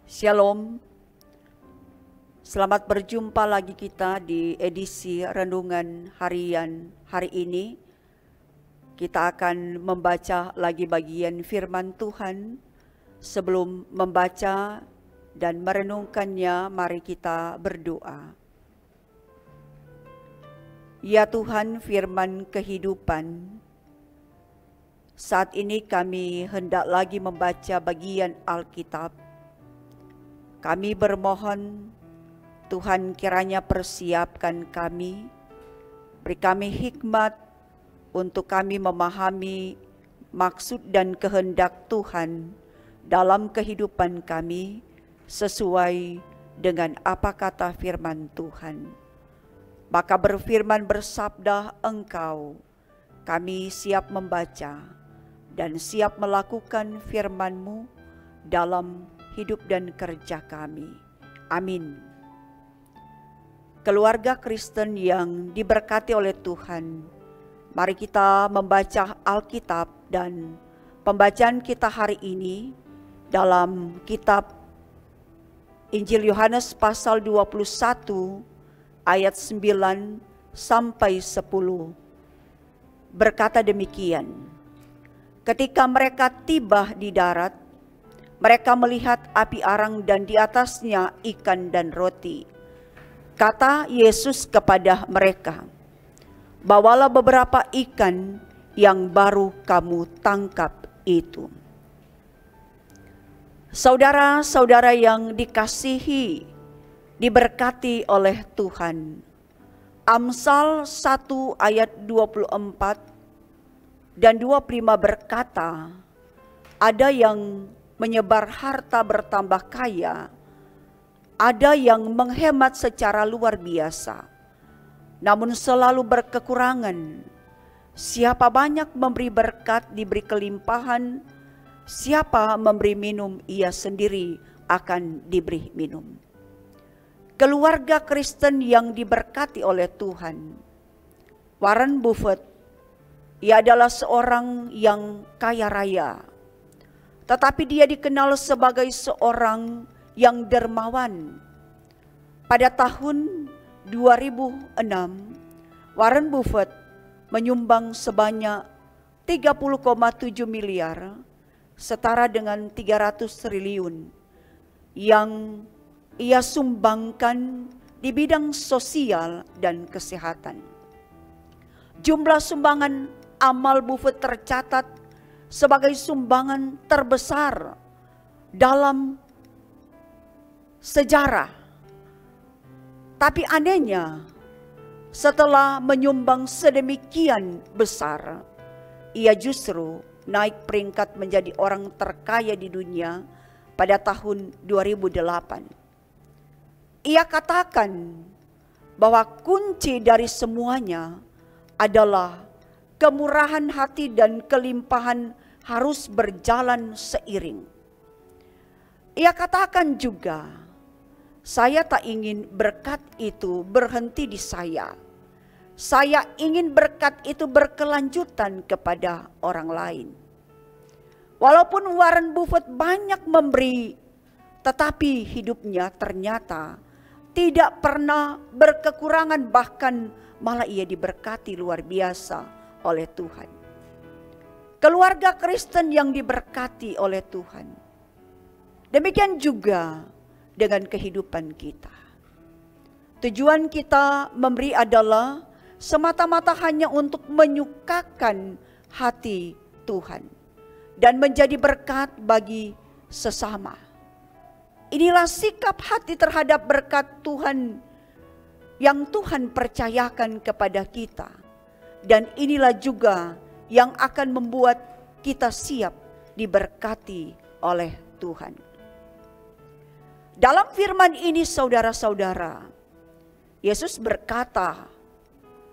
Shalom, selamat berjumpa lagi kita di edisi Renungan Harian hari ini. Kita akan membaca lagi bagian firman Tuhan. Sebelum membaca dan merenungkannya, mari kita berdoa. Ya Tuhan, firman kehidupan, saat ini kami hendak lagi membaca bagian Alkitab. Kami bermohon, Tuhan kiranya persiapkan kami, beri kami hikmat untuk kami memahami maksud dan kehendak Tuhan dalam kehidupan kami sesuai dengan apa kata firman Tuhan. Maka berfirman bersabda Engkau, kami siap membaca dan siap melakukan firman-Mu dalam hidup dan kerja kami. Amin. Keluarga Kristen yang diberkati oleh Tuhan, mari kita membaca Alkitab, dan pembacaan kita hari ini dalam kitab Injil Yohanes pasal 21 ayat 9 sampai 10. Berkata demikian, ketika mereka tiba di darat, mereka melihat api arang dan di atasnya ikan dan roti. Kata Yesus kepada mereka, bawalah beberapa ikan yang baru kamu tangkap itu. Saudara-saudara yang dikasihi, diberkati oleh Tuhan. Amsal 1 ayat 24 dan 25 berkata, ada yang menyebar harta bertambah kaya, ada yang menghemat secara luar biasa, namun selalu berkekurangan. Siapa banyak memberi berkat diberi kelimpahan, siapa memberi minum ia sendiri akan diberi minum. Keluarga Kristen yang diberkati oleh Tuhan, Warren Buffett, ia adalah seorang yang kaya raya, tetapi dia dikenal sebagai seorang yang dermawan. Pada tahun 2006, Warren Buffett menyumbang sebanyak 30,7 miliar, setara dengan 300 triliun, yang ia sumbangkan di bidang sosial dan kesehatan. Jumlah sumbangan amal Buffett tercatat sebagai sumbangan terbesar dalam sejarah. Tapi anehnya, setelah menyumbang sedemikian besar, ia justru naik peringkat menjadi orang terkaya di dunia pada tahun 2008. Ia katakan bahwa kunci dari semuanya adalah kemurahan hati dan kelimpahan harus berjalan seiring. Ia katakan juga, saya tak ingin berkat itu berhenti di saya. Saya ingin berkat itu berkelanjutan kepada orang lain. Walaupun Warren Buffett banyak memberi, tetapi hidupnya ternyata tidak pernah berkekurangan, bahkan malah ia diberkati luar biasa oleh Tuhan. Keluarga Kristen yang diberkati oleh Tuhan, demikian juga dengan kehidupan kita. Tujuan kita memberi adalah semata-mata hanya untuk menyukakan hati Tuhan dan menjadi berkat bagi sesama. Inilah sikap hati terhadap berkat Tuhan yang Tuhan percayakan kepada kita. Dan inilah juga yang akan membuat kita siap diberkati oleh Tuhan. Dalam firman ini saudara-saudara, Yesus berkata,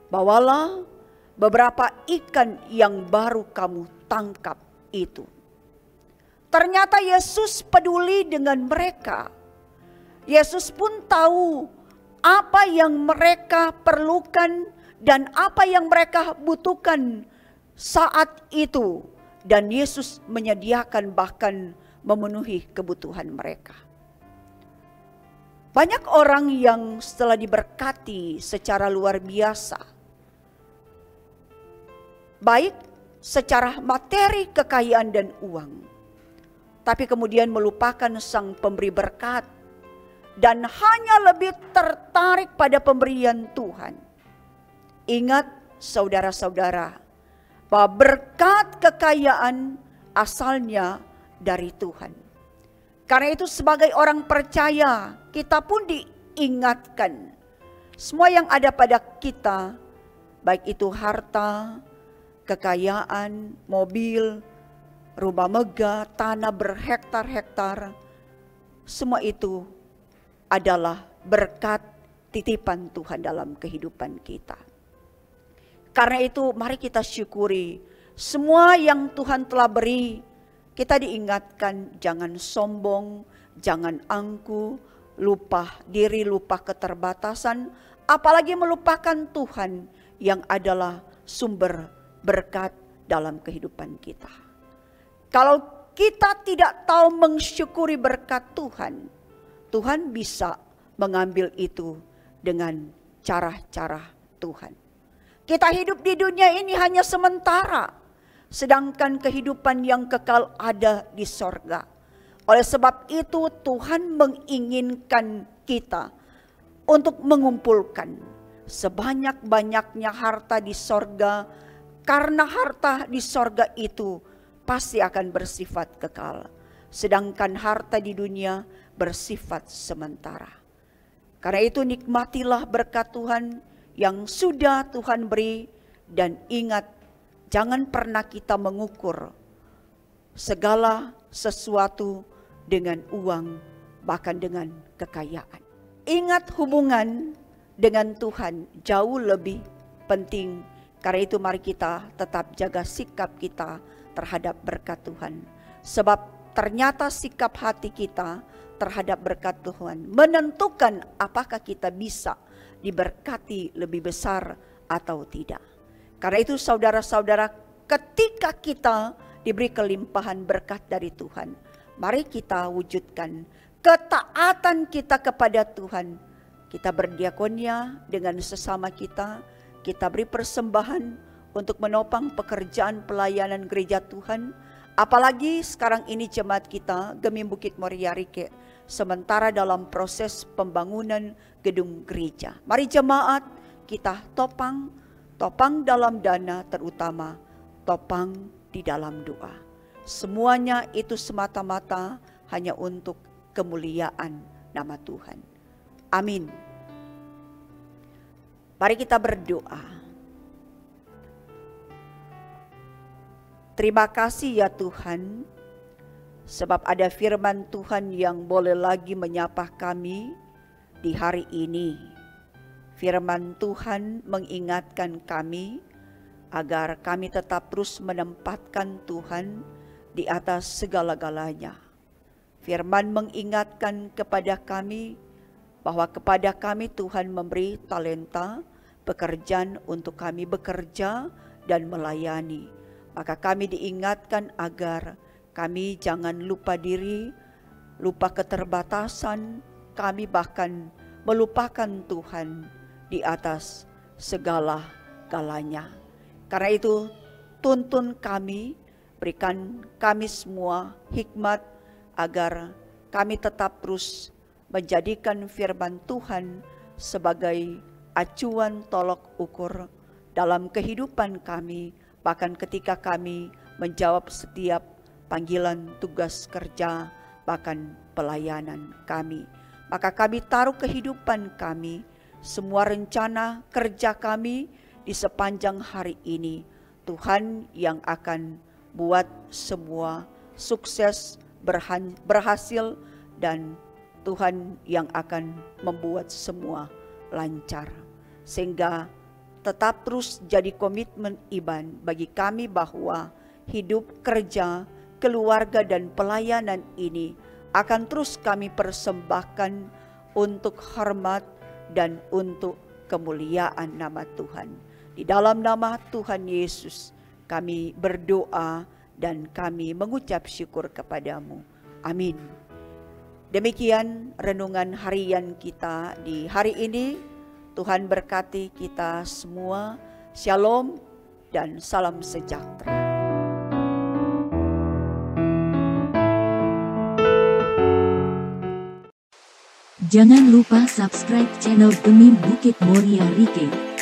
bawalah beberapa ikan yang baru kamu tangkap itu. Ternyata Yesus peduli dengan mereka. Yesus pun tahu apa yang mereka perlukan dan apa yang mereka butuhkan saat itu. Dan Yesus menyediakan bahkan memenuhi kebutuhan mereka. Banyak orang yang setelah diberkati secara luar biasa, baik secara materi, kekayaan, dan uang, tapi kemudian melupakan sang pemberi berkat dan hanya lebih tertarik pada pemberian Tuhan. Ingat saudara-saudara, bahwa berkat kekayaan asalnya dari Tuhan. Karena itu sebagai orang percaya, kita pun diingatkan semua yang ada pada kita, baik itu harta, kekayaan, mobil, rumah megah, tanah berhektar-hektar, semua itu adalah berkat titipan Tuhan dalam kehidupan kita. Karena itu mari kita syukuri semua yang Tuhan telah beri. Kita diingatkan jangan sombong, jangan angkuh, lupa diri, lupa keterbatasan, apalagi melupakan Tuhan yang adalah sumber berkat dalam kehidupan kita. Kalau kita tidak tahu mensyukuri berkat Tuhan, Tuhan bisa mengambil itu dengan cara-cara Tuhan. Kita hidup di dunia ini hanya sementara, sedangkan kehidupan yang kekal ada di sorga. Oleh sebab itu Tuhan menginginkan kita untuk mengumpulkan sebanyak-banyaknya harta di sorga, karena harta di sorga itu pasti akan bersifat kekal, sedangkan harta di dunia bersifat sementara. Karena itu nikmatilah berkat Tuhan yang sudah Tuhan beri, dan ingat, jangan pernah kita mengukur segala sesuatu dengan uang, bahkan dengan kekayaan. Ingat, hubungan dengan Tuhan jauh lebih penting. Karena itu mari kita tetap jaga sikap kita terhadap berkat Tuhan. Sebab ternyata sikap hati kita terhadap berkat Tuhan menentukan apakah kita bisa diberkati lebih besar atau tidak. Karena itu saudara-saudara, ketika kita diberi kelimpahan berkat dari Tuhan, mari kita wujudkan ketaatan kita kepada Tuhan. Kita berdiakonia dengan sesama kita, kita beri persembahan untuk menopang pekerjaan pelayanan gereja Tuhan. Apalagi sekarang ini jemaat kita Gemim Bukit Moria Rike sementara dalam proses pembangunan gedung gereja. Mari jemaat kita topang dalam dana, terutama topang di dalam doa. Semuanya itu semata-mata hanya untuk kemuliaan nama Tuhan. Amin. Mari kita berdoa. Terima kasih ya Tuhan, sebab ada firman Tuhan yang boleh lagi menyapa kami di hari ini. Firman Tuhan mengingatkan kami agar kami tetap terus menempatkan Tuhan di atas segala-galanya. Firman mengingatkan kepada kami bahwa kepada kami Tuhan memberi talenta, pekerjaan untuk kami bekerja dan melayani. Maka kami diingatkan agar kami jangan lupa diri, lupa keterbatasan, kami bahkan melupakan Tuhan di atas segala-galanya. Karena itu tuntun kami, berikan kami semua hikmat agar kami tetap terus menjadikan firman Tuhan sebagai acuan tolok ukur dalam kehidupan kami, bahkan ketika kami menjawab setiap panggilan tugas kerja, bahkan pelayanan kami. Maka kami taruh kehidupan kami, semua rencana kerja kami di sepanjang hari ini. Tuhan yang akan buat semua sukses, berhasil, dan Tuhan yang akan membuat semua lancar. Sehingga tetap terus jadi komitmen iman bagi kami bahwa hidup, kerja, keluarga, dan pelayanan ini akan terus kami persembahkan untuk hormat dan untuk kemuliaan nama Tuhan. Di dalam nama Tuhan Yesus kami berdoa dan kami mengucap syukur kepadamu. Amin. Demikian renungan harian kita di hari ini. Tuhan berkati kita semua. Shalom dan salam sejahtera. Jangan lupa subscribe channel Gemi Bukit Moria Rike.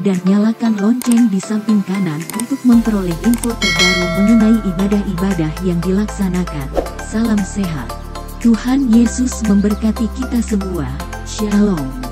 Dan nyalakan lonceng di samping kanan untuk memperoleh info terbaru mengenai ibadah-ibadah yang dilaksanakan. Salam sehat. Tuhan Yesus memberkati kita semua. Shalom.